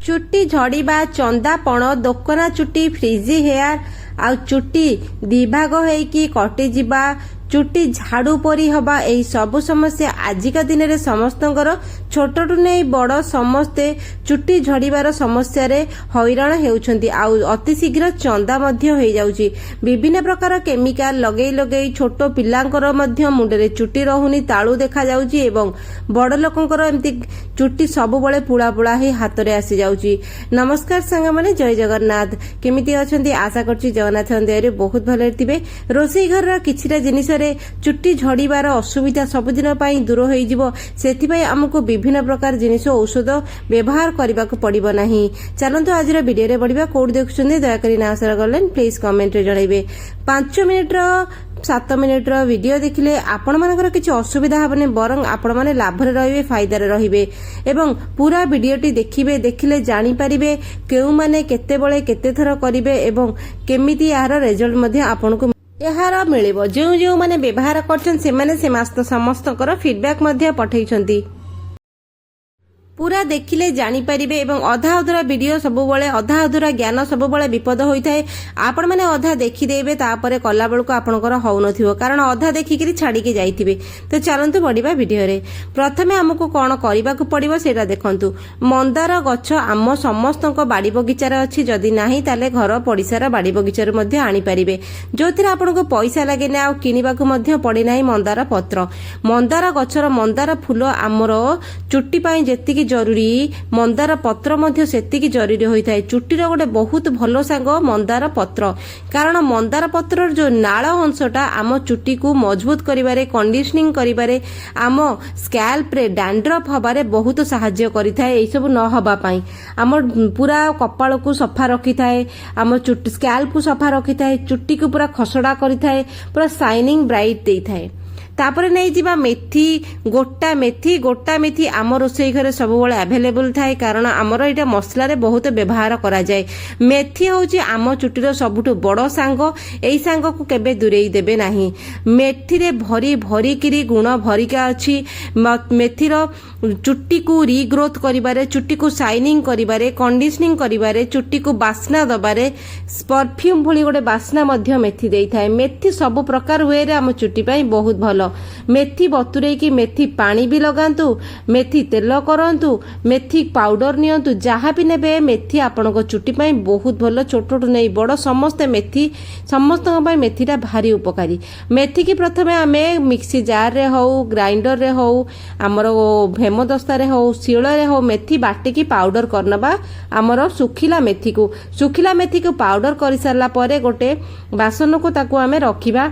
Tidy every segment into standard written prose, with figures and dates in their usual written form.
चुट्टी झड़िबा चंदापण दोकना चुट्टी फ्रिजी हेयर आ चुट्टी दिभाग होइकी कटि जिबा चुट्टी झाड़ू परी हवा यही सबु समस्या आजिका दिन में समस्तंकर छोटू नहीं बड़ समस्ते चुट्टी झड़ीबार समस्या रे हैरान हेउछंती आ अति शीघ्र चंदा मध्य हो जाउची। विभिन्न प्रकार केमिकाल लगेई लगेई छोट पिलांकर मध्य मुंडरे चुट्टी रहुनी ताळू देखा जाउची एवं बड़ लोकंकर एमती चुट्टी सबु बळे पुळा पुळा ही हाथ रे आसी जाउची। नमस्कार सांगा माने जय जगन्नाथ केमिति अछंती आशा करची जगन्नाथ दयारे बहुत भले थिबे। रोसई घर रा किछिटा जिनिस चुट्टी झड़ीबार असुविधा सबुदिन दूर हो आमको विभिन्न प्रकार जिनिस औषध व्यवहार करने को पड़ो ना। चलतु आज वीडियो बढ़िया कौट देखुं दयाकोरी ना आशा कले प्लीज कमेंट रे जनइबे। 5 मिनिट 7 मिनिट वीडियो देखिले आपण मानकर किछि असुविधा हबने बरং आपण माने लाभरे रहिबे फायदा रे रहिबे एवं पूरा वीडियोटी देखिबे देखिले जानि परिबे केउ माने केते बळे केते थर करिवे एवं केमिति यार रिजल्ट मध्ये आपनको यार मिलिबो। जो जो माने व्यवहार करछन से माने समस्त फीडबैक मध्ये पठैछंती पूरा देखिले जानी परिबे एवं अधा अधूरा वीडियो सबुबले अधा अधूरा ज्ञान सबुबले विपद होइथाय। आपण माने अधा देखि देबे तापरे कला बेलको आपनकर होउ नथिबो कारण अधा देखिकरी छाडी के जाइथिबे। तो चलंतु बढ़िबा वीडियो रे। प्रथमे हमकु कोन करिबा को पड़िबो सेटा देखंतु। मंदार गछ आम समस्तक बाड़ी बगीचार अछि जदि नाही ताले घर पडिसार बाड़ी बगीचार मध्ये आनी परिबे जोथिरा आपनको पैसा लागे ना आ किनिबा को मध्ये पड़े नाही। मंदार पत्र मंदार गछर मंदार फूल आमर चुट्टी पई जेतिकी जरूरी मंदार पत्र मध्य सेतिकी जरूरी होता है। चुट्टीर गोटे बहुत भलो सांग मंदार पत्र कारण मंदार पत्र जो नाल अंशटा आम चुट्टी को मजबूत करिबारे कंडीशनिंग करिबारे आम स्कैल्प रे डैंड्रफ हबारे बहुत सहाय्य करिथाय। एई सब न हबा पई आम पूरा कपाल को सफा रखिथाय आम चुट्टी स्कैल्प को सफा रखिथाय चुट्टी को पूरा खसड़ा करिथाय पूरा शाइनिंग ब्राइट देइथाय। तापरे नहीं जीवा मेथी गोटा मेथी आम रोसई घरे सब अवेलेबल थाए कारण आमर यहाँ मसला रे बहुत व्यवहार करा जाए। मेथी होची आम चुट्टीर सबुठु बड़ सांग एई सांग को केबे दूरेई देबे नाही। मेथी रे भरी भरी किरी गुण भरिका अछि। मेथीर चुट्टी को रीग्रोथ करिबारे चुट्टी को शाइनिंग करिबारे कंडीशनिंग करिबारे चुट्टी को बास्ना दबारे परफ्यूम भली गोटे बास्ना मध्य मेथी देई थाए। मेथी सब प्रकार वे रे आम चुट्टी पई बहुत भलो। मेथी बतुरे की मेथी पानी भी लगांतु मेथी तेल करंतु मेथी पाउडर नियंतु जहाँ भी नेबे मेथी आपनको चुट्टी पई बहुत भलो। छोटो नहीं बड़ समस्त मेथी समस्त मेथीटा भारी उपकारी। मेथी की प्रथमे आमे मिक्सी जार रे हो ग्राइंडर रे हो आमर हेमदस्ता रे हो शिल रे हो मेथी बाटिकी पाउडर करनबा। आमर सुखिला मेथी को पाउडर कर सारला परे गोटे बासन को ताकू आमे रखिबा।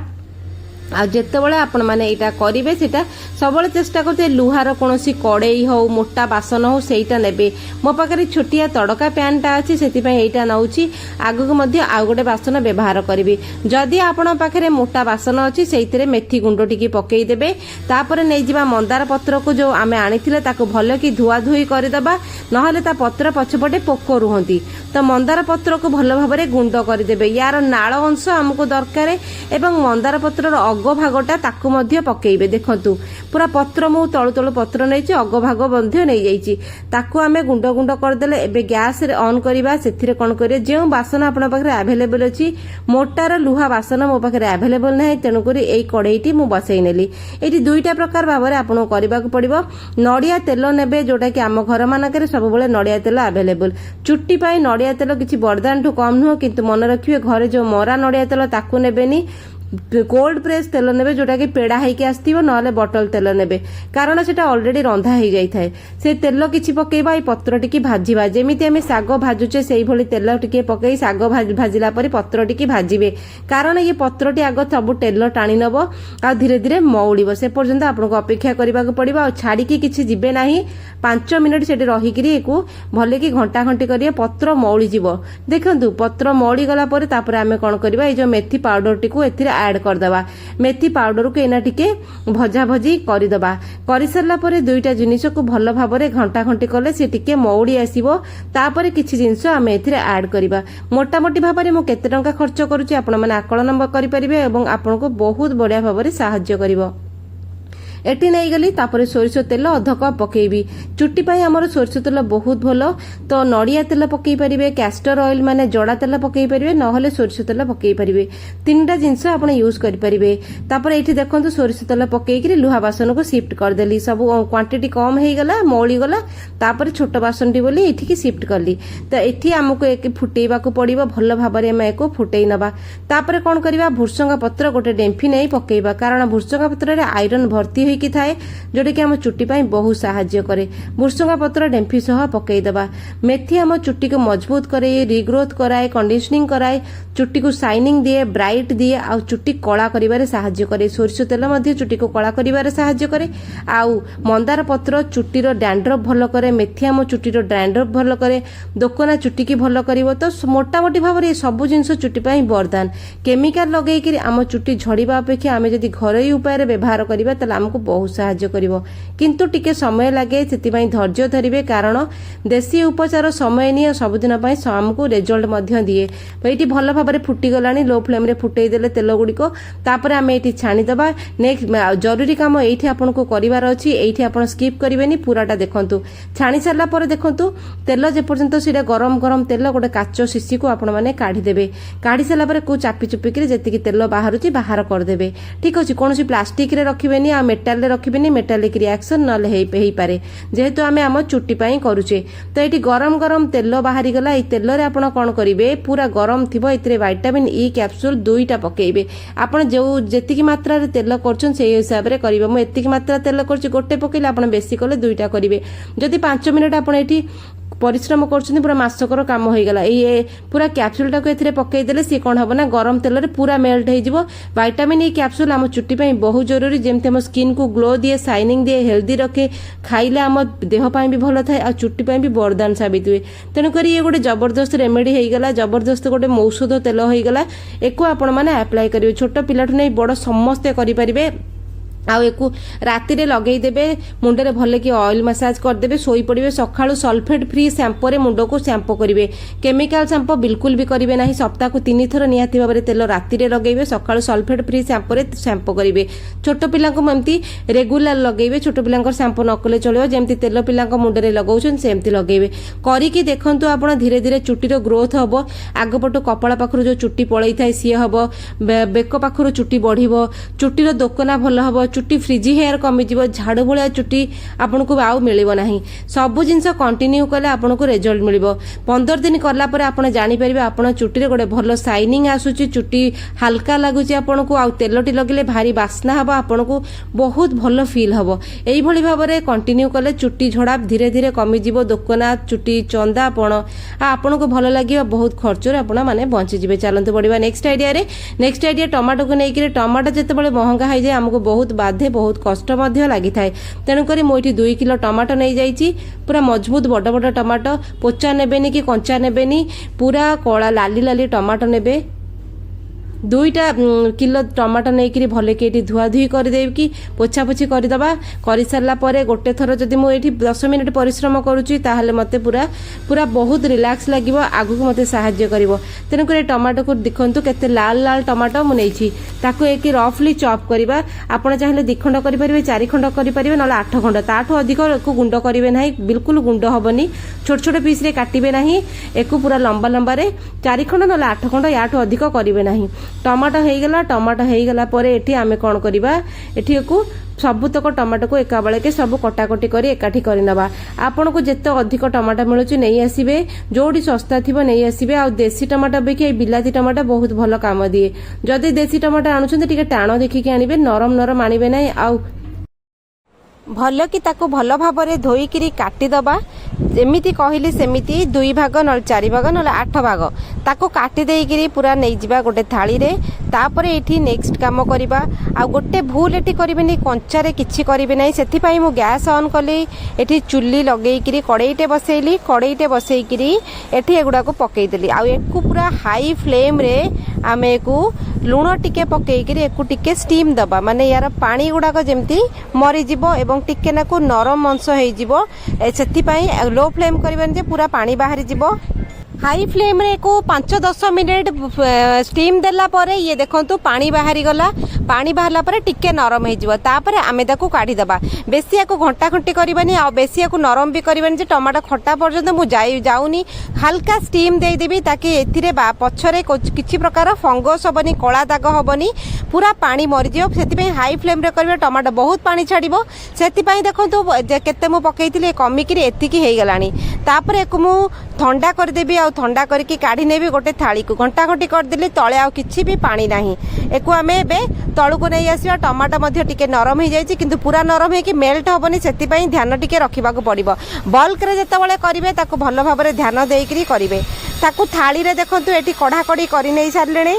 आ जेतेबेले आपण माने एटा करिवे सेटा सबले चेष्टा करते लुहार कोनोसी कड़ेई हो मोटा बासन हो सेटा नेबे। मो पाखरे छोटिया तड़का पैनटा अछि सेति पई एटा नउची आगु मध्ये आ गोटे बासन व्यवहार करिवे। जदि आपण पाखरे मोटा बासन अछि सेइतरे मेथी गुंडो टिकी पकेई देबे तापर नै जिबा मंदार पत्र को जो आमे आनिथिले ताको भलो की धुआ धुई करि दबा नहले ता पत्र पछपटे पोक रुहंती तो मंदार पत्र को भलो भाबरे गुंडो करि देबे। यार नाळ अंश हमको दरकार एवं मंदार पत्रर अग भागटा ताकू मध्य पकेइबे। देखंतु पूरा पत्र मु तळु तळु पत्र नै छि अग भाग मध्य नै जाईछि ताकू आमे गुंडो गुंडो कर देले। एबे गैस रे ऑन करिबा सेथिरे कोन करे जे बासन आपण पाखरे अवेलेबल अछि मोटार लुहा बासन मो पाखरे अवेलेबल नै तेनु करी एई कढेईटी मु बसै नेली। एटी दुईटा प्रकार भाबरे आपण करबा को पड़िबो। नडिया तेल नेबे जोटा कि आम घर मानकरे सब बेले नडिया तेल अवेलेबल। चुट्टी पाई नडिया तेल किछि बरदान ठु कम नुह किंतु मन रखिबे घरे जो मरा नडिया तेल ताकू नेबेनी कोल्ड प्रेस तेल नेबे जोटा कि पेड़ा होइके आस्थिबो नहले बटल तेल नेबे कारण सेटा ऑलरेडी रंधा हो जाई थाए। से तेल किछि पकेइबा ए पत्र टिकी भाजिबा जेमिति हमें साग भाजुचे सेही भली तेल टिके पकेई साग भाजिला परे पत्र टिकी भाजिबे कारण ये पत्रटी आग सब तेल टाणी नबो आ धीरे धीरे मौड़िबो से पर्यंत आपनको अपेक्षा करबा को पड़िबो। आ छाड़ी की किछि जिबे नाही 5 मिनिट सेठी रही करी एको भले की घंटा घंटी करिए पत्र मौड़ी जिवो। देखंतु पत्र मौड़ी गला परे तापरे आमे कोन करबा ए जो मेथी पाउडर टिकु एथिरे ऐड कर दबा। मेथी पाउडर को एना टिके भजा भजी करि दबा। करि सरला परे दुईटा जिनिस को भलो भाबरे घंटा घंटी कले से टिके मौड़ी आसीबो। तापरे किछि जिनिस आमे एथिरे ऐड करिबा। मोटा मोटी भाबरे मो केते टंका खर्च करूची आपण माने आकलन करि परिबे एवं आपनको बहुत बढ़िया भाबरे सहाय्य करिवो। एटी नहीं गली तापर सोरिष तेल अध कप पकेबी चुट्टी पाई हमर सोरिष तेल बहुत भलो तो नड़िया तेल पकई परिबे कैस्टर ऑयल माने जड़ा तेल पकई परिबे नहले सोरिष तेल पकई परिबे तीनटा जिंस आपण यूज करि परिबे तापर एठी देखंतु सोरिष तेल पकई कि लुहा बासन को शिफ्ट कर देली सब क्वांटिटी कम हे गला मौली गला तापर छोट बासन टी बोली एठी की शिफ्ट करली तो एठी हमको एक फुटेइबा को पड़िबो भलो भाबरे हम एको फुटेई नबा तापर कोन करबा भुर्संगा पत्र गोटे डेंफी नै पकेइबा कारण भुर्संगा पत्र रे आयरन भर्ती होई कि थाए जोडे कि हम चुट्टी पई बहुत सहाय्य करे भुर्संगा पत्र डेंफी सह पकेइ दबा मेथी हम चुट्टी को मजबूत करे रिग्रोथ कराए कंडीशनिंग कराए चुट्टी को शाइनिंग दिए ब्राइट दिए आ चुट्टी कला करिबारे सहाय्य करे सोरिष तेल मध्ये चुट्टी को कला करिबारे सहाय्य करे आउ मंदार पत्र चुट्टीर डैंड्रफ भलो करे मेथी हम चुट्टीर डैंड्रफ भलो करे दोकना चुट्टी की भलो करिवो तो मोटा मोटी भाव रे सब जिंस चुट्टी पई वरदान केमिकल लगेई कि आम चुट्टी झड़ीबा अपेक्षा आमे जदी घरोई उपाय रे व्यवहार करिबा त हमको बहुत सहाय्य करिवो किंतु टिके समय लागे सेति पई धैर्य धरिबे कारण देसी उपचार समय निय सब दिन पई हमको रिजल्ट मध्ये दिए एठी भलो भाव रे फुटी गलानी लो फ्लेम रे फुटेई देले तेल गुडी को तापर आमे एठी छानी दबा नेक्स्ट जरूरी काम एठी आपन को करिवार अछि एठी आपन स्किप करिवेनी पूराटा देखंतु छानी सरला पर देखंतु तेल जे पर्यंत सिडा गरम गरम तेल गोटे काचो शिशी को आपण माने काढी देबे काढी सरला पर को चापी चुपी कि जेतिकी तेल बाहरुची बाहर कर देबे ठीक अछि कोनोसी प्लास्टिक रे रखिबेनी आ मेटल रे रखिबेनी मेटालिक रिएक्शन नले हेई पारे जेहेतु आमे हम चुट्टी पई करूचे तो एठी गरम गरम तेल बाहरी गला ए तेल रे आपण कोन करिवे पूरा गरम थिबो इतरे विटामिन ई कैप्सूल दुईटा पकेइबे आपण जो जेतिकी मात्रा रे तेल करछन से हिसाब रे करिवे म एतिकी मात्रा तेल करछि गोटे पकेइले आपण बेसी कले दुईटा करिवे जदि 5 मिनिट आपण एठी परिश्रम करछन पूरा मासकर काम हो गला ए पूरा कैप्सूल टाको एथिरे पकई देले सी कोन हबो ना गरम तेल रे पूरा मेल्ट हे जिवो विटामिन ई कैप्सूल हम चुट्टी पई बहुत जरूरी जेमते हम स्किन को ग्लो दिए शाइनिंग दिए हेल्दी रखे खाइले हम देह पई भी भलो थाए आ चुट्टी पई भी वरदान साबित हुए तेनु करी ये गोटे जबरदस्त रेमेडी हे गला जबरदस्त गोटे औषध तेल हो गला एको आपण माने अप्लाई करियो छोट पिलाठु नै बड़ समस्त करि परिबे आउ एकु राति रे लगेई देबे मुंडे रे भले कि ऑयल मसाज कर देबे सोई पड़िबे सखाळु सल्फेट फ्री शैम्पू रे मुंडो को शैम्पू करिवे केमिकल शैम्पू बिल्कुल भी करिवे नाही सप्ताह को 3 थर नियाती भाबरे तेल राति रे लगेइबे सखाळु सल्फेट फ्री शैम्पू रे शैम्पू करिवे छोट पिला को ममती रेगुलर लगेइबे छोट पिलांकर शैम्पू नकले चलियो जेमती तेल पिलांक मुंडे रे लगाउछन सेमती लगेइबे करी कि देखंतु आपण धीरे धीरे चुट्टी रो ग्रोथ हबो आगपटो कपाळ पाखरु जो चुट्टी पळई थाए सी हबो बेक पाखरु चुट्टी बढ़िबो चुट्टी रो दोकना भलो हबो चुट्टी फ्रिजी हेयर कमी जीवो झाड़ू भलिया चुट्टी आपन को आउ मिलिबो नाही सब जिंस कंटिन्यू कले आपन को रिजल्ट मिलिबो 15 दिन करला परे आपन जानि परिबे आपन चुट्टी रे गोटे भलो शाइनिंग आसुची चुट्टी हल्का लागुची आपन को आउ तेलटी लगले भारी बास्ना हबो आपन को बहुत भलो फील हबो एई भली भाबरे कंटिन्यू कले चुट्टी झड़ा धीरे धीरे कमी जीवो दोकना चुट्टी चंदा पण आपन को भलो लागिबो बहुत खर्च रे आपन माने बंची जिवे चलंतु पड़िबा नेक्स्ट आइडिया टमाटो को नै कि टमाटो जते बळे महंगा हाई जाय हमको बहुत बाधे बहुत कष्ट मध्य लागि थाए तेनु करी मोइठी 2 किलो टमाटो नै जाईची पूरा मजबूत बड़ बड़ टमाटो पोचा नेबेनी कि कंचा नेबेनी पूरा कला लाली लाली टमाटो नेबे 2टा किलो टमाटो नै कि भले के धुआ धुई कर देब कि पोछा पोछी कर दबा कर सारला परे गोटे थर जदि मु एठी 10 मिनिट परिश्रम करूची ताहले मते पूरा पूरा बहुत रिलैक्स लागिवो आगु को मते सहाय्य करिवो तेनु करे टमाटो को देखंतु केते लाल लाल टमाटो मु नैछि ताको एक रफली चॉप करिबा आपण चाहिले 2 खंड करि परिबे 4 खंड करि परिबे नले 8 खंड ताठो अधिक एको गुंड करिवे नाही बिल्कुल गुंड हबनी छोट छोट पीस रे काटिबे नाही एको पूरा लंबा लंबा रे 4 खंड नले 8 खंड याठो अधिक करिवे नाही टमाटो हो गला परे एठी आमे कोन करिबा एठी को सबुतक टमाटो को एका बेले के सब कटाकटी करी एकाठी करि नबा आपन को जत्ते अधिक टमाटो मिलुची नै आसीबे जोडी सस्ता थिबो नै आसीबे आ देसी टमाटो बेके बिलाती टमाटो बहुत भलो काम दिए जदि देसी टमाटो आनुछन टिके टाणो देखि के आनिबे नरम नरम आनिबे नै आ भल कि ताको भल भाव में धोईकरी काटी दबा जेमिति कहली सेमिति 2 भाग न 4 भाग न 8 भाग ताको काटी देइकरी पूरा नहीं जिबा गोटे थाली रे तापरे एठी नेक्स्ट काम करिबा आ गोटे भूल एठी करिबेनी कंचा रे किछि करिबे नै सेथि पई मु गैस ऑन कली एठी चुल्ली लगेइकरी कड़ाईटे बसैकरी एठी एगुडा को पकई देली आ एकु पूरा हाई फ्लेम रे आमे एकु लूण टिके पकईकरी एकु टिके स्टीम दबा माने यार पानी गुडाक जेमती मरी जिवो एवं टिके नाकु नरम अंश हे जिवो सेथि पई लो फ्लेम करबेन जे पूरा पानी बाहरी जिवो हाई फ्लेम रे को 5-10 मिनिट स्टीम देला परे ये देखंतु पानी बाहरी गला पानी बाहरला परे टिके नरम हो तापरे आमे ताकू काढ़ी दबा बेसी याको घंटा घंटी करबानी आ बेसी याको नरम भी करबानी जे टमाटो खट्टा पर्यंत मु जाउनी हल्का स्टीम दे देबी ताकि एथिरे पछरे किछि प्रकार फंगस होबनी कला दाग होबनी पूरा पानी मरि जियो सेति हाई फ्लेम रे करबे टमाटो बहुत पानी छाड़िबो सेति पई देखंतु केते मु पकेइतिले कमिकिरी एतिकी हे गलानी तापरे एको मु ठंडा कर देबी आ ठंडा करके काढ़ी नेबी गोटे थाली को घंटा घंटी करदेली तले आ किछि भी पानी नाही एको आमे बे तळु को नै आसीबा टमाटो मध्ये टिके नरम हे जायछि किंतु पूरा नरम हे कि मेल्ट होबनी सेति पई ध्यान टिके रखिबा को पड़िबो बल्क रे जते बेले करिवे ताको भलो भाबरे ध्यान देइकरी करिवे ताको थाली रे देखंतु एठी कढ़ा कड़ी करि नै सारलेणे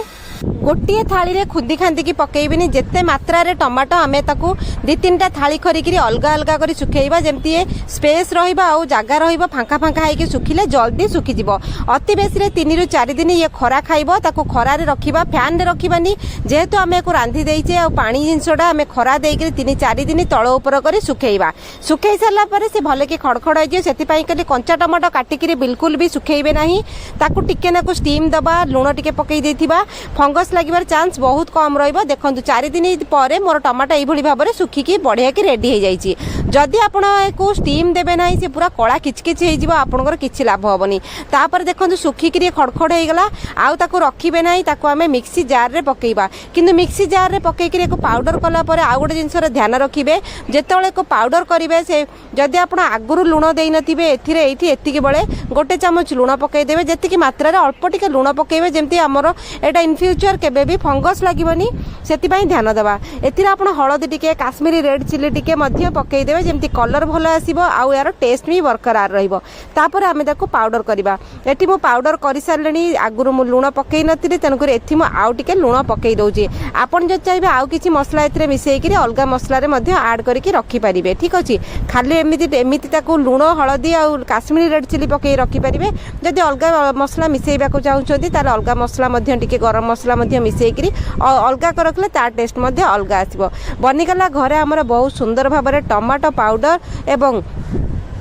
गोटे थाली रे खुदी खांदी की पकेइबिनी जेते मात्रा रे टमाटो आमे ताकू 2-3टा थाली करिकरी अलगा अलगा करी सुखेइबा जेमती स्पेस रहिबा आ जागा रहिबा फांका फांका हाइके सुखिले जल्दी सुखी जिवो अति बेसी रे 3 ରୁ 4 दिन ये खरा खाइबो ताकू खरा रे रखिबा फैन रे रखिबानी जेहेतु आमे को रांधी देइचे आ पानी जिंसडा आमे खरा देइकरी 3-4 दिन तळ ऊपर करी सुखेइबा सुखेइ साला परे से भले के खड़खड़ होइजे सेति पई कली कंचा टमाटो काटिकरी बिल्कुल भी सुखेइबे नाही ताकू टिके नाकू स्टीम दबा लूण टिके पकेइ देथिबा फंगस लागिबार चांस बहुत कम रहिबो देखंतु 4 दिन परे मोर टमाटो एई भली भाबरे सुखिकी बढ़िया की रेडी हो जाइछि जदि आपण एको स्टीम देबे नाही से पूरा कळा किचकिच हे जिवो आपनकर किछि लाभ होबनी तापर देखंतु सुखिकी खड़खड़ हे गला आउ ताको रखिबे नाही ताको आमे मिक्सी जार रे पकेइबा किंतु मिक्सी जार रे पकेइकरी एको पाउडर कला परे आउ गोटे जिंस रे ध्यान रखिबे जेतेबेले एको पाउडर करिवे से जदि आपण आगुरु लूण देइ नथिबे एथिरे एठी एतिकी बेले गोटे चामच लूण पकेइ देबे जेतिकी मात्रा रे अल्प टिके लूण पकेइबे जेमति हमरो एटा इन फ्यूचर केबे भी फंगस लागिबनी सेति पई ध्यान देबा एथिरे आपण हळदी टिके काश्मीरी रेड चिली टिके मध्य पकेइ देबे जेमति कलर भलो आसीबो आउ यार टेस्ट भी बरकरार रहिबो तापर आमे ताको पाउडर करिबा एठी मो पाउडर करि सारलेनी आगुरु मु लूण पकेइ नथिले तन कर एथि मो आउ टिके लूण पकेइ दउची आपण जे चाइबे आउ किछि मसला एथिरे मिसेइ करी अलगा मसला रे मध्य ऐड करके रखि परिबे ठीक अछि खाली एमिति ताको लूण हळदी आउ काश्मीरी रेड चिली पकेइ रखि परिबे जदि अलगा मसला मिसेइबा को चाहुचोंती ताले अलगा मसला मध्य टिके गरम मसला मध्य मिसेइ करी अलगा कर रखले ता टेस्ट मध्य अलगा आसीबो बनिगला घरे हमर बहुत सुंदर भाबरे टमाटो पाउडर एवं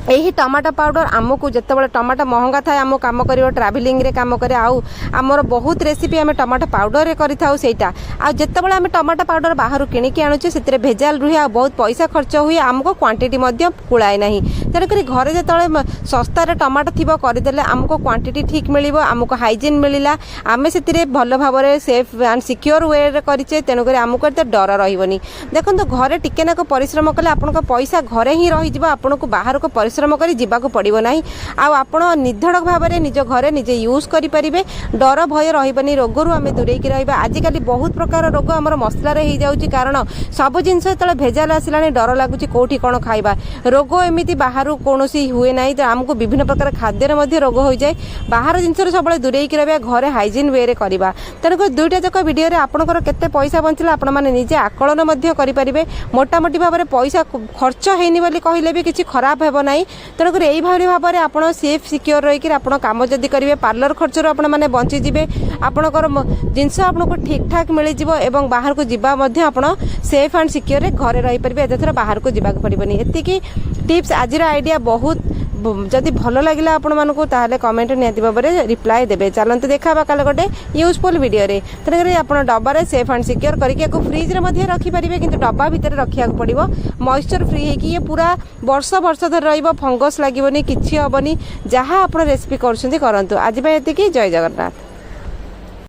यही टमाटो पाउडर आमको जितेबाला टमाटो महंगा थाए आम कम कर ट्राभेलिंग रे काम करे आउ आमर बहुत रेसिपी आम टमाटो पाउडर रे करिथाउ सेटा आ जितेबाला आम टमाटो पाउडर बाहर किणिकी आणुचे से भेजाल रुहे आ बहुत पैसा खर्च हुए आमको क्वांटिटी मध्य कुलाए नहीं तेणुक घरे जो सस्तार टमाटो थी करदेले आमको क्वांटिटी ठीक मिलिबो आमको हाइजीन मिलिला आमे से भल भाव में सेफ एंड सिक्योर वे करिचे तेणुक आमको एते डर रहिबनी देखंतु घरे टिके नाको परिश्रम कले आपनको पैसा घरे ही रहि जिवो आपनको बाहर को परिश्रम करी जीवाको पड़िबो नाही आ आपण निधड़क भाव में निज घरे निजे यूज करि परिबे डर भय रहिबनी रोगरु आमे दूरेई की रहबा आजिकली बहुत प्रकार रोग हमर मसला रे ही जाउची कारण सब जिंस तळे भेजाल आसिलानी डर लागुची कोठी कोन खाइबा रोग एमिति बाहर कोनोसी हुए नाही त हमको विभिन्न प्रकार खाद्य रे मध्ये रोग होई जाय बाहर जिंस रे सबले दूरेई की रहबा घरे हाइजीन वे रे करबा तनको दुईटा जक वीडियो रे आपनकर केते पैसा बंचला आपण माने निजे आकलन मध्ये करि परिबे मोटा मोटी भाव में पैसा खर्च हेनी बोली कहिले भी किछि खराब हेबो नाही तेणुक यही भाव में आप सेफ सिक्योर रही आप कम जदि करेंगे पार्लर खर्च आपने बंची जी आपणकर जिनस आपको ठीक ठाक मिल जाव बाहर को जावा आप सेफ एंड सिक्योर घरे रही पारे एथर बाहर को जावाक पड़ोनी एतिकी टिप्स आज आइडिया बहुत जदि भल लगे आपको ताहले कमेंट निहाती भाव में रिप्लाई देवे चलते देखा काले गोटे यूजफुल वीडियो रे तेणुक आप डबारे सेफ एंड सिक्योर करके फ्रिज रे मध्य रखिपारे कि डब्बा भितर रखा पड़ो मॉइस्चर फ्री है ये पूरा वर्ष वर्ष धर रंगस लगे किसी हेनी जहाँ आप रेसिपी करते करंतु आज एतिकी जय जगन्नाथ।